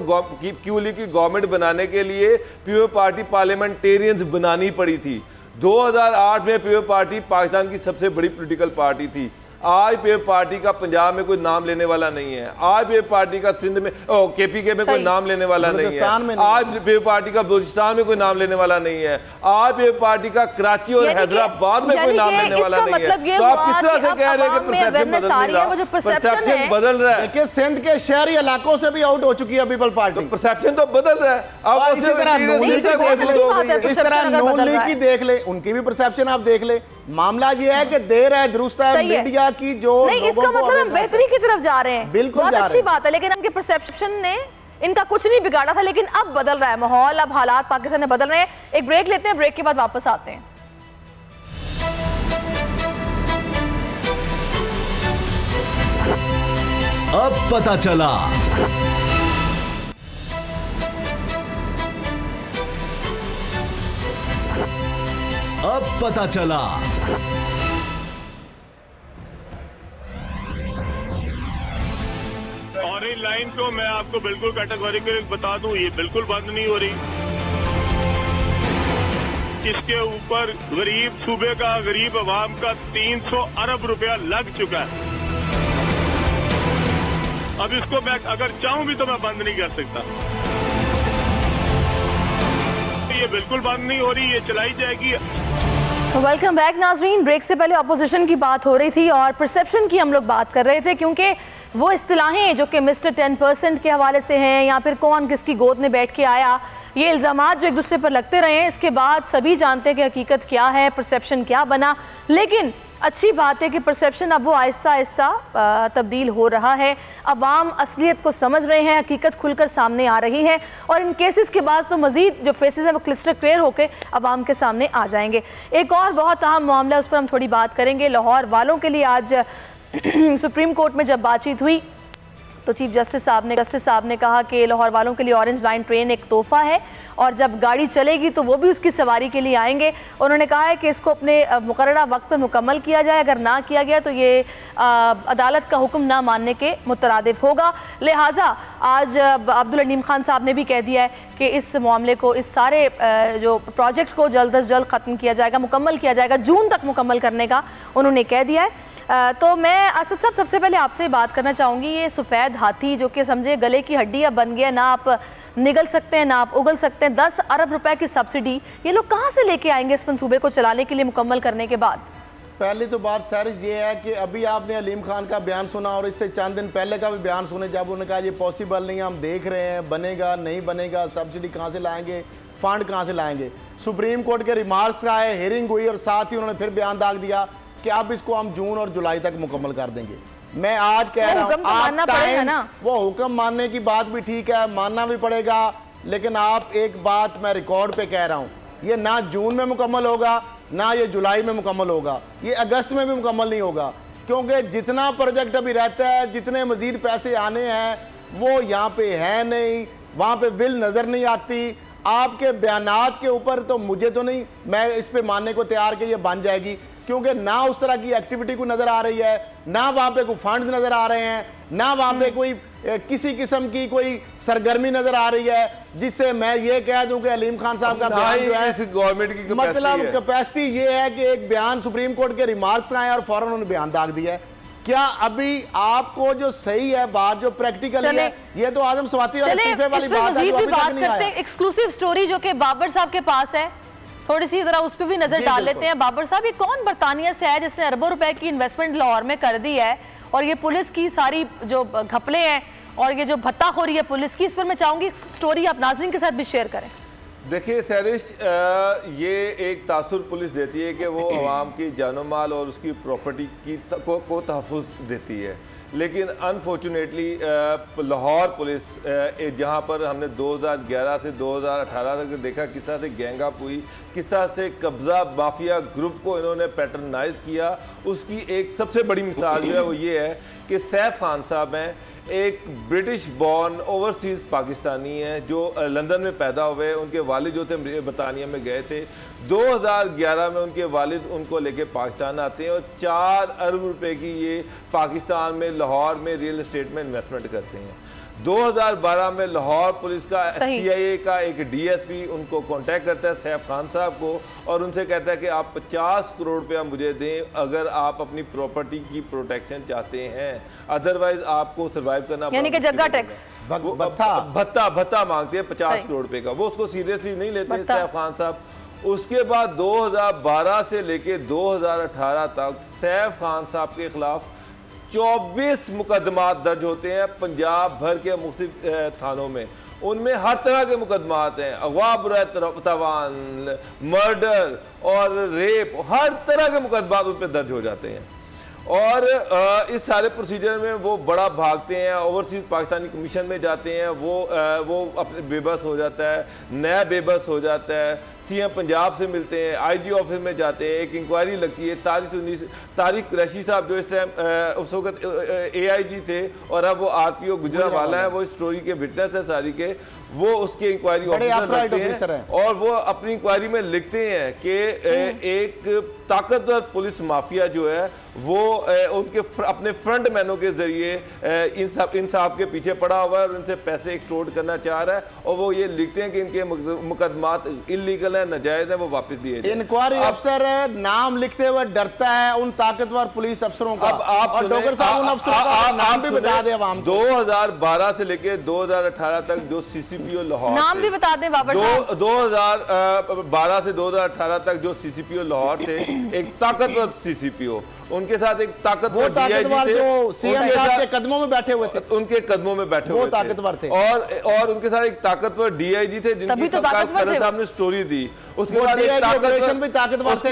क्यूली की गवर्नमेंट बनाने के लिए पीपल्स पार्टी पार्लियामेंटेरियंस बनानी पड़ी थी। 2008 में पीपल्स पार्टी पाकिस्तान की सबसे बड़ी पॉलिटिकल पार्टी थी। आज पीपल्स पार्टी का पंजाब में कोई नाम लेने वाला नहीं है। आज पीपल्स पार्टी का सिंध में केपीके में कोई नाम लेने वाला नहीं है। आज पीपल्स पार्टी का बलूचिस्तान में कोई नाम लेने वाला नहीं है। आज पीपल्स पार्टी का कराची और हैदराबाद में कोई नाम लेने वाला नहीं है। तो आप किस तरह से कह रहे हैं कि परसेप्शन बदल रहा है? सिंध के शहरी इलाकों से भी आउट हो चुकी है पीपल्स पार्टी। परसेप्शन तो बदल रहा है। अब इस तरह नून लीग की देख ले, उनकी भी परसेप्शन आप देख ले। मामला ये है कि देर है दुरुस्त है मीडिया की जो नहीं, इसका मतलब हम बेहतरी की तरफ जा रहे हैं। बिल्कुल बहुत अच्छी बात है, लेकिन उनके परसेप्शन ने इनका कुछ नहीं बिगाड़ा था, लेकिन अब बदल रहा है माहौल, अब हालात पाकिस्तान में बदल रहे हैं। एक ब्रेक लेते हैं, ब्रेक के बाद वापस आते हैं। अब पता चला। अब पता चला। ऑरेंज लाइन को मैं आपको बिल्कुल कैटेगोरिकली बता दूं, ये बिल्कुल बंद नहीं हो रही। इसके ऊपर गरीब सूबे का, गरीब अवाम का 300 अरब रुपया लग चुका है। अब इसको मैं अगर चाहूं भी तो मैं बंद नहीं कर सकता। ये बिल्कुल बंद नहीं हो रही, ये चलाई जाएगी। वेलकम बैक नाजरीन। ब्रेक से पहले अपोजिशन की बात हो रही थी और परसेप्शन की हम लोग बात कर रहे थे, क्योंकि वो इस्तिलाहें जो कि मिस्टर 10% के हवाले से हैं या फिर कौन किसकी गोद में बैठ के आया, ये इल्ज़ामात जो एक दूसरे पर लगते रहे हैं, इसके बाद सभी जानते हैं कि हकीकत क्या है, परसेप्शन क्या बना। लेकिन अच्छी बात है कि परसेप्शन अब वो आहिस्ता आहिस्ता तब्दील हो रहा है। अवाम असलियत को समझ रहे हैं, हकीकत खुलकर सामने आ रही है और इन केसेस के बाद तो मज़ीद जो फेसेस हैं वो क्लिस्टर क्लियर होकर अवाम के सामने आ जाएंगे। एक और बहुत अहम मामला है, उस पर हम थोड़ी बात करेंगे। लाहौर वालों के लिए आज सुप्रीम कोर्ट में जब बातचीत हुई तो चीफ जस्टिस साहब ने कहा कि लाहौर वालों के लिए ऑरेंज लाइन ट्रेन एक तोहफा है और जब गाड़ी चलेगी तो वो भी उसकी सवारी के लिए आएंगे। उन्होंने कहा है कि इसको अपने मुकर्ररा वक्त पर मुकम्मल किया जाए, अगर ना किया गया तो ये अदालत का हुक्म ना मानने के मुतरादिफ होगा। लिहाजा आज अब्दुल अलीम खान साहब ने भी कह दिया है कि इस मामले को, इस सारे जो प्रोजेक्ट को जल्द अज जल्द ख़त्म किया जाएगा, मुकम्मल किया जाएगा, जून तक मुकम्मल करने का उन्होंने कह दिया है। तो मैं असद साहब सबसे पहले आपसे बात करना चाहूँगी, ये सफ़ेद हाथी जो कि समझे गले की हड्डी अब बन गया, ना आप निगल सकते हैं ना आप उगल सकते हैं, 10 अरब रुपए की सब्सिडी ये लोग कहाँ से लेके आएंगे इस मंसूबे को चलाने के लिए मुकम्मल करने के बाद? पहली तो बात सैरिश ये है कि अभी आपने अलीम खान का बयान सुना और इससे चंद दिन पहले का भी बयान सुने, जब उन्होंने कहा ये पॉसिबल नहीं है, हम देख रहे हैं, बनेगा नहीं बनेगा, सब्सिडी कहाँ से लाएंगे, फंड कहाँ से लाएंगे। सुप्रीम कोर्ट के रिमार्क्स का है, हियरिंग हुई और साथ ही उन्होंने फिर बयान दाग दिया कि अब इसको हम जून और जुलाई तक मुकम्मल कर देंगे। मैं आज कह रहा हूँ वो हुक्म मानने की बात भी ठीक है, मानना भी पड़ेगा, लेकिन आप एक बात मैं रिकॉर्ड पे कह रहा हूँ, ये ना जून में मुकम्मल होगा ना ये जुलाई में मुकम्मल होगा, ये अगस्त में भी मुकम्मल नहीं होगा, क्योंकि जितना प्रोजेक्ट अभी रहता है, जितने मजीद पैसे आने हैं वो यहाँ पे है नहीं, वहाँ पे बिल नज़र नहीं आती। आपके बयानात के ऊपर तो मुझे तो नहीं, मैं इस पे मानने को तैयार कि ये बन जाएगी, क्योंकि ना उस तरह की एक्टिविटी को नज़र आ रही है, ना वहाँ पे कोई फंड्स नज़र आ रहे हैं, ना वहाँ पे कोई किसी किस्म की कोई सरगर्मी नज़र आ रही है जिससे मैं ये कह दूं कि अलीम खान साहब का बयान जो है गवर्नमेंट की मतलब कैपेसिटी ये है कि एक बयान सुप्रीम कोर्ट के रिमार्क्स आए और फौरन उन्होंने बयान दाग दिया है। क्या अभी आपको जो सही है बात, जो प्रैक्टिकल है, ये तो आदम स्वाति वाली बात है। एक्सक्लूसिव स्टोरी जो कि बाबर साहब के पास है, थोड़ी सी जरा उस पर भी नजर डाल लेते हैं। बाबर साहब, ये कौन बरतानिया से है जिसने अरबों रुपए की इन्वेस्टमेंट लाहौर में कर दी है और ये पुलिस की सारी जो घपले हैं और ये जो भत्ता हो रही है पुलिस की, इस पर मैं चाहूंगी स्टोरी आप नाज़रीन के साथ भी शेयर करें। देखिए सैरिश, ये एक तासुर पुलिस देती है कि वो अवाम की जानो माल और उसकी प्रॉपर्टी की को तहफ़्फ़ुज़ देती है, लेकिन अनफॉर्चुनेटली लाहौर पुलिस जहाँ पर हमने 2011 से 2018 तक देखा किस तरह से गैंगअप हुई, किस तरह से कब्ज़ा माफिया ग्रुप को इन्होंने पैटर्नाइज किया, उसकी एक सबसे बड़ी मिसाल जो है वो ये है कि सैफ खान साहब हैं, एक ब्रिटिश बॉर्न ओवरसीज़ पाकिस्तानी हैं जो लंदन में पैदा हुए। उनके वालिद जो थे बरतानिया में गए थे, 2011 में उनके वालिद उनको लेके पाकिस्तान आते हैं और 4 अरब रुपए की ये पाकिस्तान में लाहौर में रियल एस्टेट में इन्वेस्टमेंट करते हैं। 2012 में लाहौर पुलिस का CIA का एक DSP उनको कांटेक्ट करता है सैफ खान साहब को और उनसे कहता है कि आप 50 करोड़ रुपया मुझे दें अगर आप अपनी प्रॉपर्टी की प्रोटेक्शन चाहते हैं, अदरवाइज आपको सर्वाइव करना, यानी कि जगह टैक्स भत्ता मांगते हैं 50 करोड़ रुपए का। वो उसको सीरियसली नहीं लेते सैफ खान साहब। उसके बाद 2012 से लेके 2018 तक सैफ खान साहब के खिलाफ 24 मुकदमात दर्ज होते हैं पंजाब भर के मुख्तलिफ थानों में। उनमें हर तरह के मुकदमात हैं, अगवा बुरातावान, मर्डर और रेप, हर तरह के मुकदमात उन पर दर्ज हो जाते हैं। और इस सारे प्रोसीजर में वो बड़ा भागते हैं, ओवरसीज पाकिस्तानी कमीशन में जाते हैं, वो अपने बेबस हो जाता है, नया बेबस हो जाता है, CM पंजाब से मिलते हैं, IG ऑफिस में जाते हैं, एक इंक्वायरी लगती है। तारिक कुरैशी साहब जो इस टाइम उस वक्त AIG थे और अब वो RPO गुजरावाला है, वो इस स्टोरी के विटनेस है सारी के, वो उसके इंक्वायरी ऑफिसर हैं और वो अपनी इंक्वायरी में लिखते हैं कि एक ताकतवर पुलिस माफिया जो है वो उनके अपने फ्रंट मैनों के जरिए इन साहब के पीछे पड़ा हुआ है और उनसे पैसे एक्सटोर्ट करना चाह रहा है और वो ये लिखते हैं कि इनके मुकदमात इलीगल है, नाजायज है, वो वापस दिए जाए। इंक्वायरी अफसर नाम लिखते हुए डरता है उन ताकतवर पुलिस अफसरों का। अब आप डॉक्टर साहब उन अफसरों का नाम भी बता दें आवाम को। 2012 से लेके 2018 तक जो CCPO लाहौर, नाम भी बता दें बाबर साहब। 2012 से 2018 तक जो CCPO लाहौर थे, एक ताकतवर CCPO, उनके साथ एक ताकतवर DIG जो CM साहब के कदमों में बैठे हुए थे, उनके कदमों में बैठे हुए ताकतवर थे और उनके साथ एक ताकतवर DIG थे जिनकी साहब ने स्टोरी दी। उसके बाद एक ऑपरेशन भी ताकतवर थे,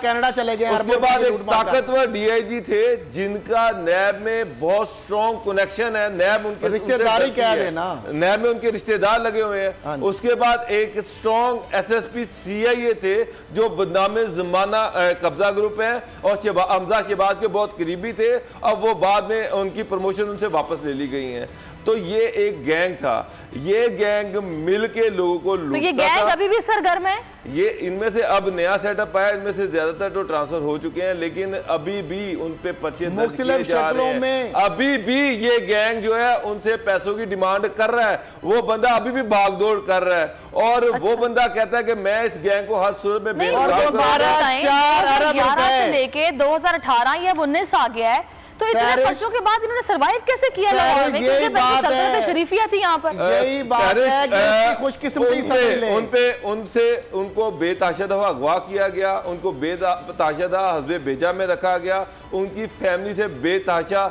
कनाडा चले गए। उसके बाद एक ताकतवर DIG थे जिनका नैब में बहुत स्ट्रॉन्ग कनेक्शन है, नैब उनके रिश्तेदारी कह देना, नैब में उनके रिश्तेदार लगे हुए हैं। उसके बाद एक स्ट्रॉन्ग SSP CIA थे जो बदनामे जमाना कब्जा ग्रुप है और हमजा शहबाज के बहुत करीबी थे। अब वो बाद में उनकी प्रमोशन उनसे वापस ले ली गई है। तो ये एक गैंग था, ये गैंग मिल के लोगों को लूटता था। तो ये गैंग अभी भी सरगर्म है? ये इनमें से अब नया सेटअप आया, इनमें से ज्यादातर तो ट्रांसफर हो चुके हैं, लेकिन अभी भी उन पे पर्चे दर्ज किए जा रहे हैं। अभी भी ये गैंग जो है उनसे पैसों की डिमांड कर रहा है। वो बंदा अभी भी भागदौड़ कर रहा है और वो बंदा कहता है कि मैं इस गैंग को हर सूरत में 4 अरब रुपए से लेके 2018 या 19 आ गया है, तो इतने खर्चों के बाद इन्होंने सरवाइव कैसे किया लाहौर में? क्योंकि पहले सल्तनत शरीफिया थी यहाँ पर। यही बात है कि खुशकिस्मती समझ लें। उनको बेताशदह अगवा किया गया, उनको बेताशदह हस्बे बेजा में रखा गया, उनकी फैमिली से बेताशा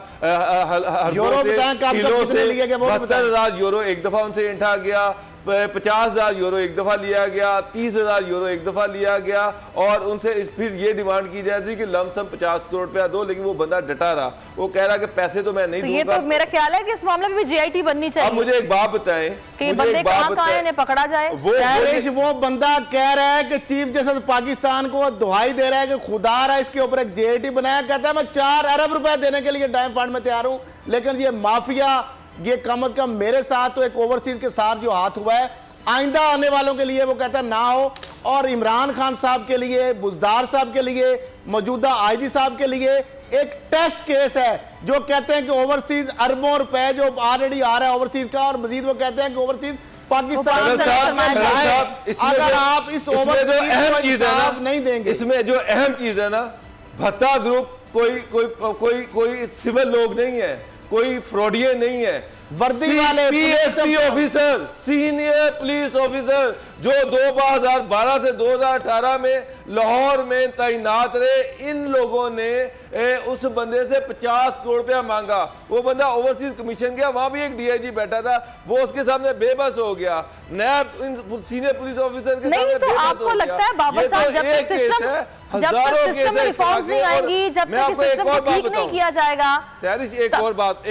यूरो 72,000 यूरो एक दफा उनसे इंठा गया, 50,000 यूरो एक दफा लिया गया, 30,000 यूरो एक दफा लिया गया और उनसे फिर ये डिमांड की जाती कि लमसम 50 करोड़ रुपया दो, लेकिन वो बंदा डटा रहा, वो कह रहा कि पैसे तो मैं नहीं दूंगा। ये तो मेरा ख्याल है कि इस मामले में भी JIT बननी चाहिए। अब मुझे एक बात बताएं कि बंदे कहां हैं, पकड़ा जाए। वो बंदा कह रहा है कि चीफ जस्टिस पाकिस्तान को दुहाई दे रहा है कि खुदा रहा इसके ऊपर एक JIT बनाया, कहता है मैं 4 अरब रुपए देने के लिए डाइम फंड में तैयार हूं, लेकिन ये माफिया ये कम अज कम मेरे साथ तो एक ओवरसीज के साथ जो हाथ हुआ है, आइंदा आने वालों के लिए वो कहता है ना हो। और इमरान खान साहब के लिए, बुजदार साहब के लिए, मौजूदा IG साहब के लिए एक टेस्ट केस है जो कहते हैं कि ओवरसीज अरबों रुपए जो ऑलरेडी आ रहा है ओवरसीज का, और मजीद वो कहते हैं कि ओवरसीज पाकिस्तान अगर आप इस ओवरसीज अहम चीज है ना नहीं देंगे, इसमें जो अहम चीज है ना, भत्ता ग्रुप कोई सिविल लोग नहीं है, कोई फ्रॉडिये नहीं है, वर्दी वाले PSP officer, senior police officer जो 2012 से 2018 में लाहौर में तैनात रहे, इन लोगों ने उस बंदे से 50 करोड़ रुपया मांगा। वो बंदा ओवरसीज कमीशन गया, वहां भी एक DIG बैठा था, वो उसके सामने बेबस हो गया। नैब सीनियर पुलिस ऑफिसर के नहीं, तो आपको लगता है बाबर साहब जब तक सिस्टम में रिफॉर्म्स नहीं आएंगी, जब तक सिस्टम को ठीक नहीं किया जाएगा। एक और बात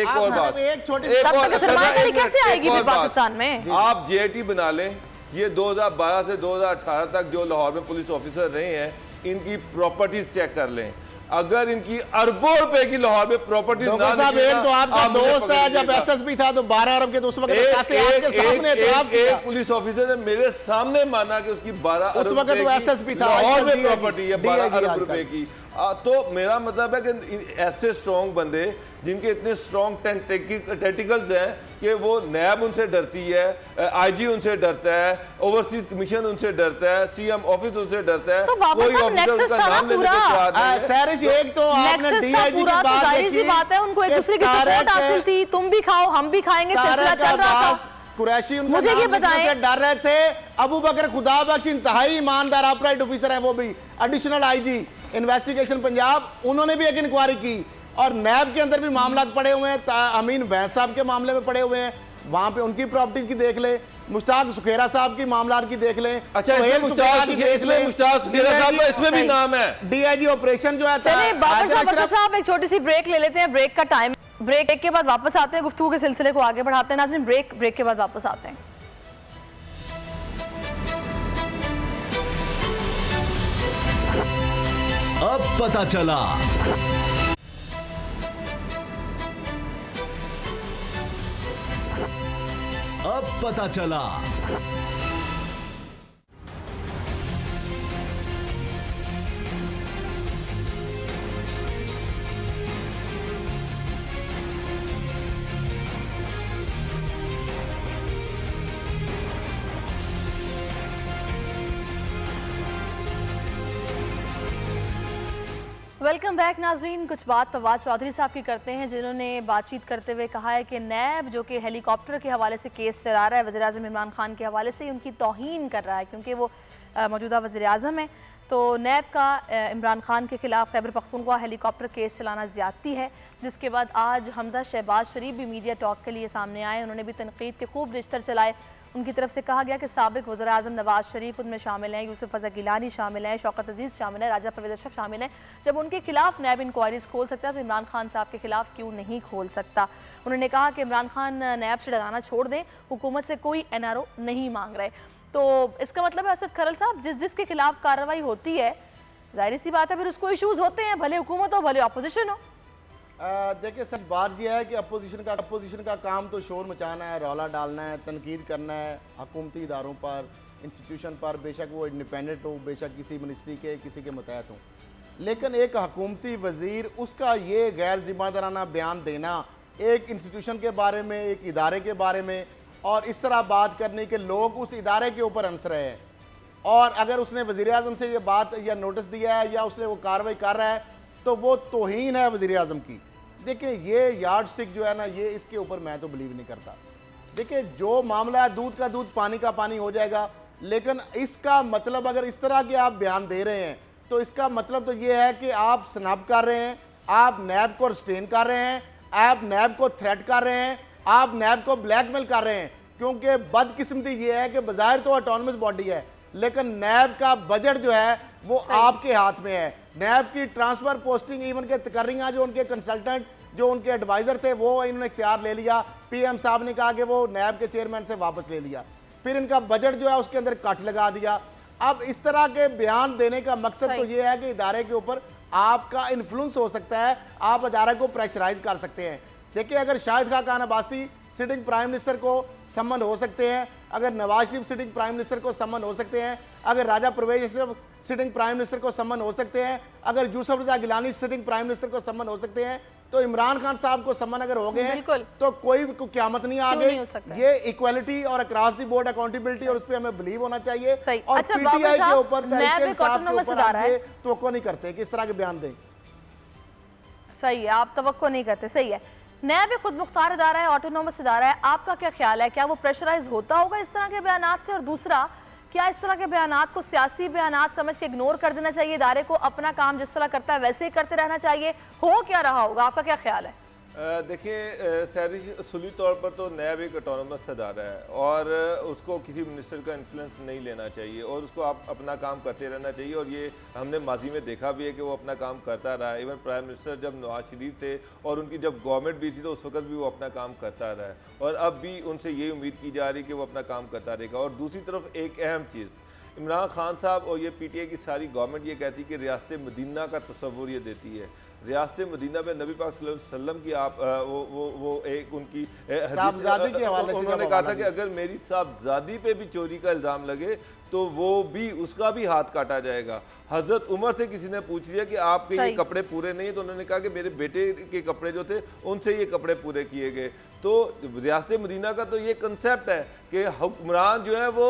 सरमायाकारी कैसे आएगी फिर पाकिस्तान में? आप JIT बना लें, ये 2012 से 2018 तक जो लाहौर में पुलिस ऑफिसर रहे हैं, इनकी प्रॉपर्टीज चेक कर लें। अगर इनकी अरबों रुपए की लाहौर में प्रॉपर्टीज ना साहब, एक तो आपका दोस्त है, जब SSP था तो 12 अरब के, तो उस वक्त आपके सामने एक पुलिस ऑफिसर ने मेरे सामने माना कि उसकी 12 उस वक्त तो SSP था, लाहौर में प्रॉपर्टी है 12 अरब रुपए की। तो मेरा मतलब है कि ऐसे स्ट्रॉन्ग बंदे जिनके इतने स्ट्रॉन्ग टेंटिकल्स हैं कि वो नैब उनसे डरती है, आईजी उनसे डरता है, ओवरसीज कमीशन उनसे डरता है, सीएम ऑफिस उनसे डरता है, तो कोई ऑफिसर उनका नाम लेने को तैयार नहीं है। सैरिश, एक तो आपने डीआईजी की बात है, उनको एक दूसरे की सपोर्ट हासिल थी, तुम भी खाओ हम भी खाएंगे, सिलसिला चल रहा था। कुरैशी मुझे ये बताएं, डर रहे थे। अबू बकर खुदा बख्श इंतहाई ईमानदार अपराइट ऑफिसर है, वो भी एडिशनल आईजी इन्वेस्टिगेशन पंजाब, उन्होंने भी एक इंक्वायरी की और नैब के अंदर भी मामला पड़े हुए हैं। अमीन वैस साहब के मामले में पड़े हुए हैं, वहां पे उनकी प्रॉपर्टीज की देख ले, मुश्ताक सुखेरा साहब की मामला की देख ले, अच्छा मुश्ताक सुखेरा साहब का इसमें भी नाम है, डीआईजी ऑपरेशन जो है। चलिए बाबर साहब एक छोटी सी ब्रेक ले लेते हैं, ब्रेक का टाइम, ब्रेक के बाद वापस आते हैं, गुफ्तगू के सिलसिले को आगे बढ़ाते हैं। नाज़रीन ब्रेक के बाद वापस आते हैं। अब पता चला। अब पता चला। वेलकम बैक नाजरीन। कुछ बात फवाद चौधरी साहब की करते हैं, जिन्होंने बातचीत करते हुए कहा है कि नैब जो कि हेलीकॉप्टर के हवाले से केस चला रहा है वज़ीर आज़म इमरान खान के हवाले से, उनकी तौहीन कर रहा है क्योंकि वो मौजूदा वज़ीर आज़म है। तो नैब का इमरान खान के खिलाफ खैबर पख्तूनख्वा हेलीकॉप्टर केस चलाना ज़्यादती है, जिसके बाद आज हमजा शहबाज शरीफ भी मीडिया टॉक के लिए सामने आए। उन्होंने भी तनकीद के खूब रिश्तर चलाए। उनकी तरफ से कहा गया कि साबिक वज़ीर आज़म नवाज शरीफ उनमें शामिल हैं, यूसुफ रज़ा गिलानी शामिल हैं, शौकत अजीज़ शामिल है, राजा परवेज़ अशरफ शामिल हैं। जब उनके खिलाफ नैब इंक्वायरीज़ खोल सकता है तो इमरान खान साहब के खिलाफ क्यों नहीं खोल सकता। उन्होंने कहा कि इमरान खान नैब से डराना छोड़ दें, हुकूमत से कोई एनआरओ नहीं मांग रहे। तो इसका मतलब है असद खरल साहब, जिसके खिलाफ कार्रवाई होती है जाहिर सी बात है फिर उसको इशूज़ होते हैं, भले हुकूमत हो भले अपोजिशन हो। देखिए सच बात यह है कि अपोजिशन का काम तो शोर मचाना है, रौला डालना है, तनकीद करना है हुकूमती इदारों पर, इंस्टीट्यूशन पर, बेशक वो इंडिपेंडेंट हो, बेशक किसी मिनिस्ट्री के किसी के मतहत हो। लेकिन एक हुकूमती वज़ीर, उसका ये गैर जिम्मेदाराना बयान देना एक इंस्टीट्यूशन के बारे में, एक इदारे के बारे में, और इस तरह बात करने के लोग उस इदारे के ऊपर हंस रहे हैं। और अगर उसने वज़ीर आज़म से ये बात या नोटिस दिया है या उसने वो कार्रवाई कर रहा है तो वो तौहीन है वज़ीर आज़म की। देखिए ये यार्ड स्टिक जो है ना, ये इसके ऊपर मैं तो बिलीव नहीं करता। देखिए जो मामला है दूध का दूध पानी का पानी हो जाएगा, लेकिन इसका मतलब अगर इस तरह के आप बयान दे रहे हैं तो इसका मतलब तो ये है कि आप स्नब कर रहे हैं, आप नैब को रिस्ट्रेन कर रहे हैं, आप नैब को थ्रेट कर रहे हैं, आप नैब को ब्लैकमेल कर रहे हैं। क्योंकि बदकिस्मती ये है कि बज़ाहिर तो ऑटोनमस बॉडी है, लेकिन नैब का बजट जो है वो आपके हाथ में है। नैब की ट्रांसफर पोस्टिंग इवन के तकर्रियां जो उनके कंसल्टेंट जो उनके एडवाइजर थे वो इन्होंने इख्तियार ले लिया। पीएम साहब ने कहा कि वो नैब के चेयरमैन से वापस ले लिया, फिर इनका बजट जो है उसके अंदर कट लगा दिया। अब इस तरह के बयान देने का मकसद तो ये है कि इदारे के ऊपर आपका इन्फ्लुएंस हो सकता है, आप इदारे को प्रेशराइज कर सकते हैं। देखिए अगर Shahid Khan Abbasi sitting prime minister को समन हो सकते हैं, अगर Nawaz Sharif sitting prime minister को समन हो सकते हैं, अगर Raja Pervez Ashraf sitting prime minister को समन हो सकते हैं, अगर Yusuf Raza Gilani sitting prime minister को समन हो सकते हैं, तो इमरान खान साहब को समन अगर हो गए हैं तो कोई क़यामत नहीं आ गई। ये इक्वालिटी और अक्रॉस द बोर्ड अकाउंटेबिलिटी और उस पर हमें बिलीव होना चाहिए। और पीटीआई के ऊपर तो नहीं करते कि इस तरह के बयान दें। सही है, आप तवक्को नहीं करते, सही है। नैब खुद मुख्तार इदारा है, ऑटोनोमस इदारा है, आपका क्या ख्याल है, क्या वो प्रेशराइज होता होगा इस तरह के बयानात से? और दूसरा, क्या इस तरह के बयानात को सियासी बयानात समझ के इग्नोर कर देना चाहिए, इदारे को अपना काम जिस तरह करता है वैसे ही करते रहना चाहिए? हो क्या रहा होगा, आपका क्या ख्याल है? देखिए सैरिश, असली तौर पर तो नैब एक ऑटोनमस इदारा है और उसको किसी मिनिस्टर का इन्फ्लुएंस नहीं लेना चाहिए और उसको आप अपना काम करते रहना चाहिए। और ये हमने माजी में देखा भी है कि वो अपना काम करता रहा है। इवन प्राइम मिनिस्टर जब नवाज शरीफ थे और उनकी जब गवर्नमेंट भी थी तो उस वक्त भी वो अपना काम करता रहा है और अब भी उनसे ये उम्मीद की जा रही है कि वो अपना काम करता रहेगा। और दूसरी तरफ एक अहम चीज़, इमरान खान साहब और ये पीटीआई की सारी गवर्नमेंट ये कहती है कि रियासत मदीना का तस्वुर ये देती है। रियासत मदीना में नबी पाक सल्लल्लाहु अलैहि वसल्लम की आप वो एक उनकी साहबजादी के हवाले से उन्होंने कहा था कि अगर मेरी साहबजादी पे भी चोरी का इल्ज़ाम लगे तो वो भी उसका भी हाथ काटा जाएगा। हजरत उमर से किसी ने पूछ लिया कि आपके ये कपड़े पूरे नहीं है, तो उन्होंने कहा कि मेरे बेटे के कपड़े जो थे उनसे ये कपड़े पूरे किए गए। तो रियासत मदीना का तो ये कंसेप्ट है कि हुक्मरान जो है वो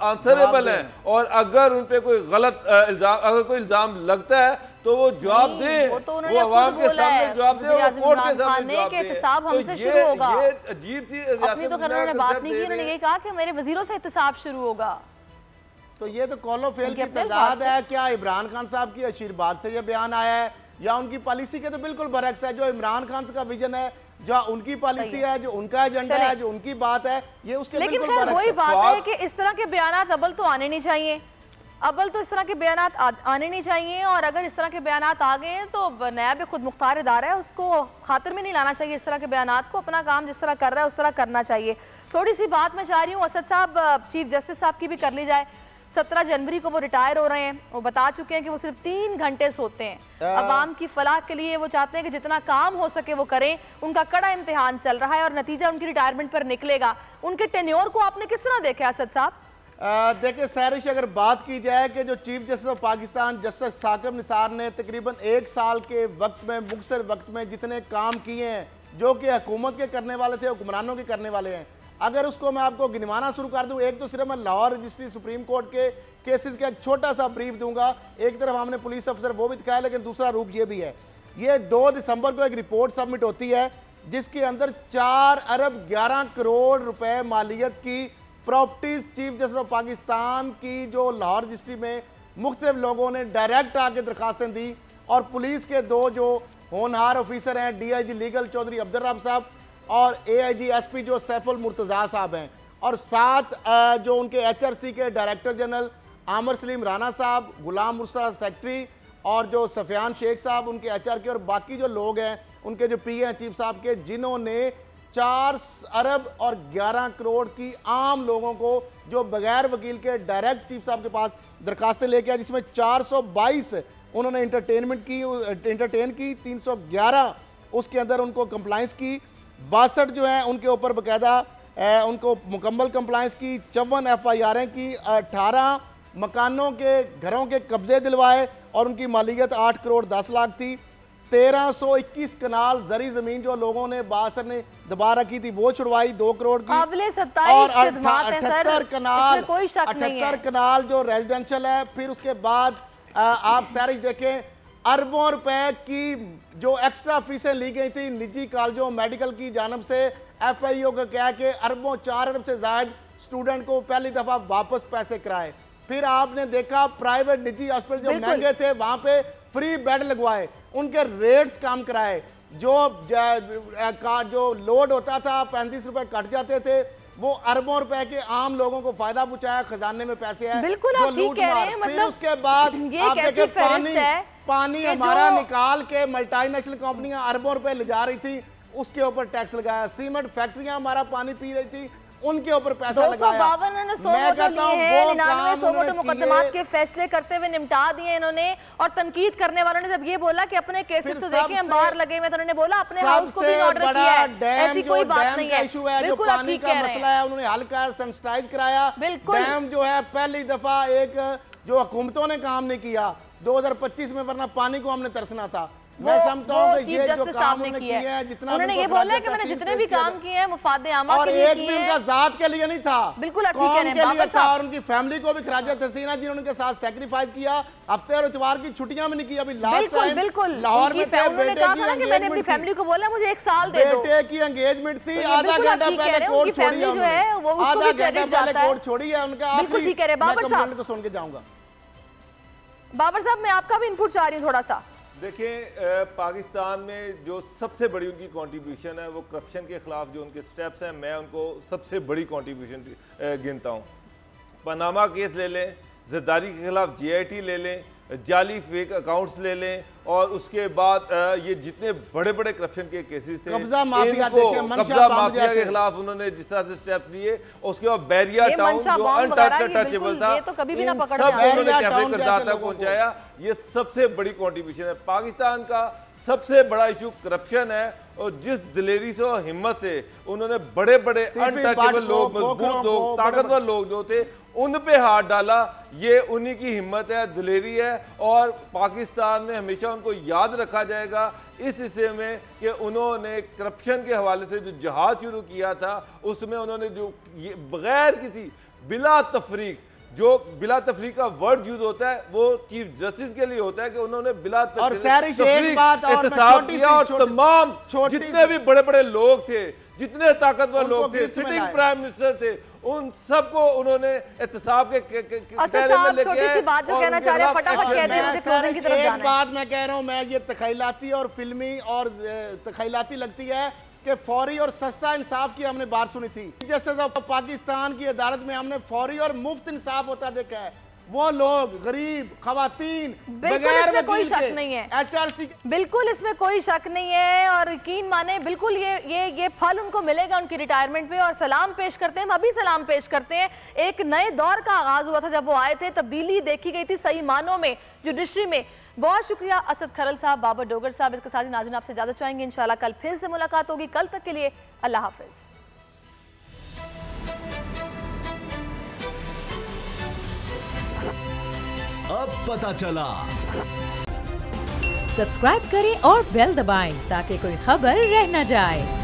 आंसरेबल हैं, और अगर उन पे कोई गलत इल्जाम, अगर कोई इल्जाम लगता है तो वो जवाब दे, वो आवाम के सामने जवाब दे, और कोर्ट के सामने जवाब दे। हमसे शुरू होगा। ये अजीब सी अपनी तो खैर उन्होंने बात नहीं की, उन्होंने ये कहा कि मेरे वजीरों से एहतसाब शुरू होगा। तो ये तो कॉलो फेल की तजाद है। क्या इमरान खान साहब की आशीर्वाद से ये बयान आया है या उनकी पॉलिसी के तो बिल्कुल बरक्स है? जो इमरान खान का विजन है, जो उनकी पॉलिसी है, जो उनका एजेंडा है, जो उनकी बात है, ये उसके लेकिन बिल्कुल बरक्स वही है। बात है कि इस तरह के बयान अव्वल तो आने नहीं चाहिए, अव्वल तो इस तरह के बयान आने नहीं चाहिए, और अगर इस तरह के बयान आ गए हैं तो नायब खुद मुख्तार इदारा है, उसको खातिर में नहीं लाना चाहिए। इस तरह के बयान को अपना काम जिस तरह कर रहा है उस तरह करना चाहिए। थोड़ी सी बात मैं चाह रही हूँ असद साहब, चीफ जस्टिस साहब की भी कर ली जाए। 17 जनवरी को वो रिटायर हो रहे हैं, वो बता चुके हैं कि वो सिर्फ 3 घंटे सोते हैं। अवाम की फलाह के लिए वो चाहते हैं कि जितना काम हो सके वो करें। उनका कड़ा इम्तिहान चल रहा है और नतीजा उनकी रिटायरमेंट पर निकलेगा। उनके टेन्योर को आपने किस तरह देखा असद साहब? देखिए सहरिश, अगर बात की जाए कि जो chief justice of Pakistan justice Saqib Nisar ने तकरीबन 1 साल के वक्त में, मुख्तसर वक्त में जितने काम किए हैं जो कि हुकूमत के करने वाले थे, हुक्मरानों के करने वाले हैं, अगर उसको मैं आपको गिनवाना शुरू कर दूं, एक तो सिर्फ मैं लाहौर रजिस्ट्री सुप्रीम कोर्ट के केसेस का एक छोटा सा ब्रीफ दूंगा। एक तरफ हमने पुलिस अफसर वो भी दिखाया, लेकिन दूसरा रूप ये भी है। ये 2 दिसंबर को एक रिपोर्ट सबमिट होती है जिसके अंदर 4 अरब 11 करोड़ रुपए मालियत की properties chief justice of Pakistan की, जो लाहौर रजिस्ट्री में मुख्तलिफ लोगों ने डायरेक्ट आके दरखास्तें दी, और पुलिस के 2 जो होनहार ऑफिसर हैं, DIG लीगल चौधरी अब्दुर्रब साहब और AIG SP जो सैफुल मुर्तज़ा साहब हैं, और 7 जो उनके HRC के डायरेक्टर जनरल आमिर सलीम राना साहब, गुलाम मुर्सा सेक्रेटरी, और जो सफियान शेख साहब उनके HR के, और बाकी जो लोग हैं उनके जो PA हैं चीफ साहब के, जिन्होंने 4 अरब और 11 करोड़ की आम लोगों को जो बगैर वकील के डायरेक्ट चीफ साहब के पास दरखास्तें लेके आए, जिसमें 422 उन्होंने इंटरटेन की, 311 उसके अंदर उनको कंप्लाइंस की, 62 जो हैं उनके ऊपर बाकायदा उनको मुकम्मल कंप्लाइंस की, 54 FIR की, 18 मकानों के घरों के कब्जे दिलवाए और उनकी मालियत 8 करोड़ 10 लाख थी, 1321 कनाल जरी जमीन जो लोगों ने बासर ने दबा रखी थी वो छुड़वाई 2 करोड़ की, और 78 कनाल जो रेजिडेंशियल है। फिर उसके बाद आप सारी देखें, अरबों रुपए की जो एक्स्ट्रा फीसें ली गई थी निजी कॉलेजों मेडिकल की जानब से, FIO का कह के अरबों 4 अरब से ज्यादा स्टूडेंट को पहली दफा वापस पैसे कराए। फिर आपने देखा प्राइवेट निजी हॉस्पिटल जो महंगे थे वहां पे फ्री बेड लगवाए, उनके रेट्स कम कराए, जो लोड होता था 35 रुपए कट जाते थे, वो अरबों रुपए के आम लोगों को फायदा पहुंचाया, खजाने में पैसे हैं। बिल्कुल आप ठीक कह रहे हैं, फिर मतलब उसके बाद आप देखें पानी हमारा निकाल के मल्टीनेशनल कंपनियां अरबों रुपए ले जा रही थी, उसके ऊपर टैक्स लगाया। सीमेंट फैक्ट्रियां हमारा पानी पी रही थी, उनके ऊपर पैसा लगाया। 252 मुकदमात के फैसले करते हुए निपटा दिए इन्होंने, और तनकीद करने वालों ने जब ये बोला कि अपने केसेस तो देखें हम बाहर लगे हुए, तो उन्होंने बोला अपने हाउस को भी ऑर्डर किया है, ऐसी कोई बात नहीं है। बिल्कुल आप ठीक कह रहे हैं, है उन्होंने हल कर सेंसिटाइज कराया। डैम जो है पहली दफा एक जो हुकूमतों ने काम नहीं किया 2025 में, वरना पानी को हमने तरसना था। मैं समझता हूं कि ये जो काम उन्होंने किया है, जितना उन्होंने ये बोला कि मैंने जितने भी काम किए हैं मुफादे आमा के लिए किए हैं, उनका जात के लिए नहीं था, बिल्कुल ठीक कह रहे हैं बाबर साहब, और उनकी फैमिली को भी खराज तहसीन है जिन्होंने उनके साथ सैक्रिफाइस किया। हफ्ते और इतवार की छुट्टियां में नहीं की। अभी लास्ट टाइम लाहौर में थे, उन्होंने कहा था कि मैंने अपनी फैमिली को बोला मुझे 1 साल दे दो, बेटे की एंगेजमेंट थी, आधा घंटा पहले कोर्ट छोड़ी है, जो है वो उसको भी क्रेडिट जाता है, कोर्ट छोड़ी है उनका। बिल्कुल ठीक कह रहे हैं बाबर साहब, को सुन के जाऊंगा। बाबर साहब मैं आपका भी इनपुट चाह रही हूँ थोड़ा सा। देखिए पाकिस्तान में जो सबसे बड़ी उनकी कंट्रीब्यूशन है वो करप्शन के खिलाफ जो उनके स्टेप्स हैं, मैं उनको सबसे बड़ी कंट्रीब्यूशन गिनता हूँ। पनामा केस ले लें, जरदारी के खिलाफ GIT ले लें, जाली फेक अकाउंट्स ले लें, और उसके बाद ये जितने बड़े बड़े करप्शन के केसेस थे, कब्जा माफिया के खिलाफ उन्होंने जिस तरह से स्टेप लिए, उसके बाद बैरिया टाउन जो अनटचेबल था, सब उन्होंने कैसे करदार तक पहुंचाया। ये सबसे बड़ी कंट्रीब्यूशन है पाकिस्तान का। सबसे बड़ा इशू करप्शन है, और जिस दिलेरी से और हिम्मत से उन्होंने बड़े बड़े अनटचेबल लोग, मजबूत लोग, ताकतवर लोग जो थे उन पे हाथ डाला, ये उन्हीं की हिम्मत है, दिलेरी है। और पाकिस्तान में हमेशा उनको याद रखा जाएगा इस हिस्से में कि उन्होंने करप्शन के हवाले से जो जहाज शुरू किया था उसमें उन्होंने जो बगैर किसी बिला तफरीक, जो बिला तफरीक का वर्ड यूज होता है वो चीफ जस्टिस के लिए होता है कि उन्होंने बिला तफरीक एहतसाब किया, और तमाम जितने भी बड़े बड़े लोग थे, जितने ताकतवर लोग थे, सिटिंग प्राइम मिनिस्टर थे, उन सबको उन्होंने एहतसाब के छोटी सी बात जो कहना चाह रहे हैं फटाफट कह दें, मुझे क्लोजिंग की तरफ जाना है। एक बात मैं कह रहा हूं, मैं ये तखैलाती और फिल्मी और तखैलाती लगती है कि फौरी और सस्ता इंसाफ की हमने बात सुनी थी, जैसे तो पाकिस्तान की अदालत में हमने फौरी और मुफ्त इंसाफ होता देखा है। वो लोग गरीब खवातीन, बिल्कुल इसमें कोई शक नहीं है, HRC बिल्कुल इसमें कोई शक नहीं है, और यकीन माने बिल्कुल ये फल उनको मिलेगा उनकी रिटायरमेंट पे। और सलाम पेश करते हैं, हम अभी सलाम पेश करते हैं। एक नए दौर का आगाज हुआ था जब वो आए थे, तब्दीली देखी गई थी सही मानों में जुडिशरी में। बहुत शुक्रिया असद खरल साहब, बाबर डोगर साहब। इसके साथ ही नाज़रीन आपसे इजाजत चाहेंगे, इंशाल्लाह कल फिर से मुलाकात होगी। कल तक के लिए अल्लाह हाफिज। अब पता चला। सब्सक्राइब करें और बेल दबाएं ताकि कोई खबर रह न जाए।